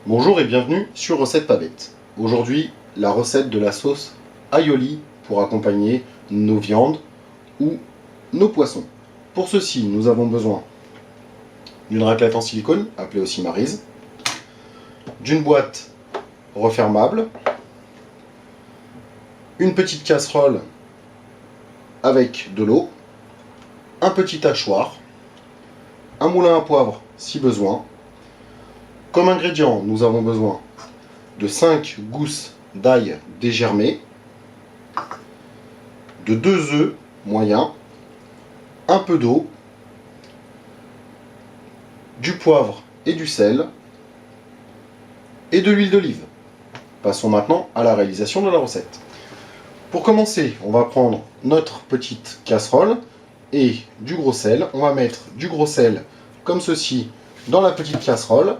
Bonjour et bienvenue sur Recette Pavette. Aujourd'hui, la recette de la sauce aioli pour accompagner nos viandes ou nos poissons. Pour ceci, nous avons besoin d'une raclette en silicone, appelée aussi maryse, d'une boîte refermable, une petite casserole avec de l'eau, un petit hachoir, un moulin à poivre si besoin. Comme ingrédients, nous avons besoin de 5 gousses d'ail dégermées, de 2 œufs moyens, un peu d'eau, du poivre et du sel, et de l'huile d'olive. Passons maintenant à la réalisation de la recette. Pour commencer, on va prendre notre petite casserole et du gros sel. On va mettre du gros sel comme ceci dans la petite casserole.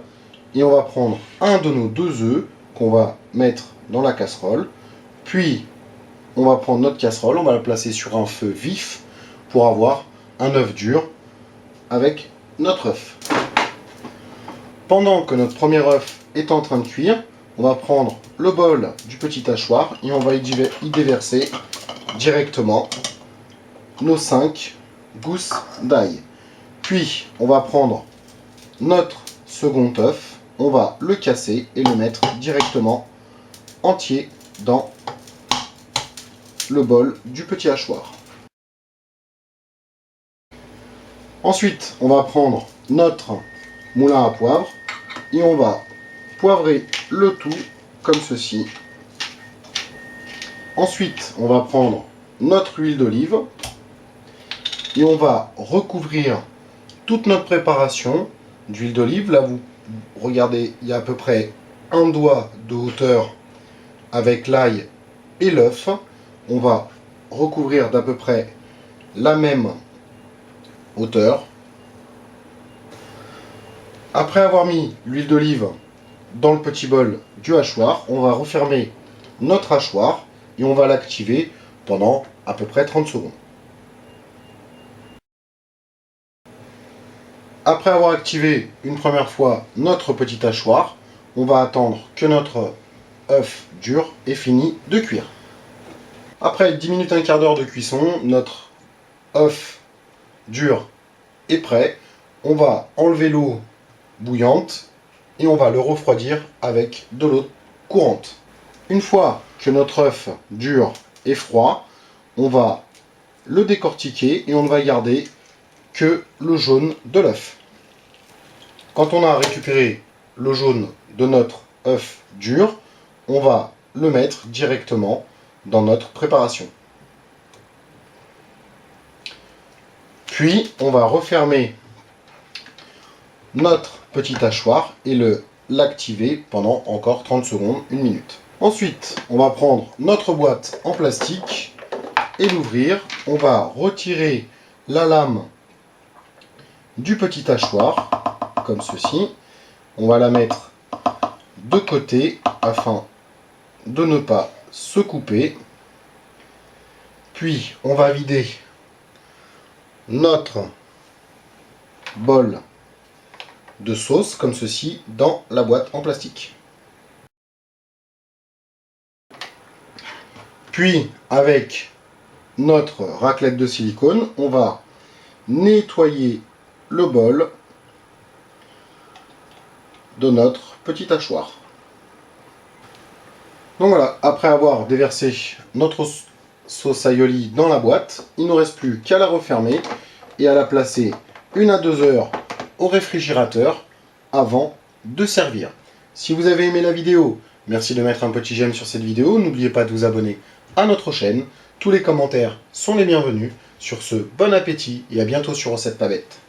Et on va prendre un de nos 2 œufs qu'on va mettre dans la casserole. Puis, on va prendre notre casserole, on va la placer sur un feu vif pour avoir un œuf dur avec notre œuf. Pendant que notre premier œuf est en train de cuire, on va prendre le bol du petit hachoir et on va y déverser directement nos 5 gousses d'ail. Puis, on va prendre notre second œuf. On va le casser et le mettre directement entier dans le bol du petit hachoir. Ensuite, on va prendre notre moulin à poivre et on va poivrer le tout comme ceci. Ensuite, on va prendre notre huile d'olive et on va recouvrir toute notre préparation d'huile d'olive. Là, vous regardez, il y a à peu près un doigt de hauteur avec l'ail et l'œuf. On va recouvrir d'à peu près la même hauteur. Après avoir mis l'huile d'olive dans le petit bol du hachoir, on va refermer notre hachoir et on va l'activer pendant à peu près 30 secondes. Après avoir activé une première fois notre petit hachoir, on va attendre que notre œuf dur ait fini de cuire. Après 10 minutes, un quart d'heure de cuisson, notre œuf dur est prêt. On va enlever l'eau bouillante et on va le refroidir avec de l'eau courante. Une fois que notre œuf dur est froid, on va le décortiquer et on ne va garder que le jaune de l'œuf. Quand on a récupéré le jaune de notre œuf dur, on va le mettre directement dans notre préparation. Puis, on va refermer notre petit hachoir et l'activer pendant encore 30 secondes, 1 minute. Ensuite, on va prendre notre boîte en plastique et l'ouvrir. On va retirer la lame du petit hachoir, comme ceci. On va la mettre de côté afin de ne pas se couper. Puis, on va vider notre bol de sauce, comme ceci, dans la boîte en plastique. Puis, avec notre raclette de silicone, on va nettoyer le bol de notre petit hachoir. Donc voilà, après avoir déversé notre sauce aioli dans la boîte, il ne nous reste plus qu'à la refermer et à la placer 1 à 2 heures au réfrigérateur avant de servir. Si vous avez aimé la vidéo, merci de mettre un petit j'aime sur cette vidéo. N'oubliez pas de vous abonner à notre chaîne. Tous les commentaires sont les bienvenus. Sur ce, bon appétit et à bientôt sur Recette Pavette.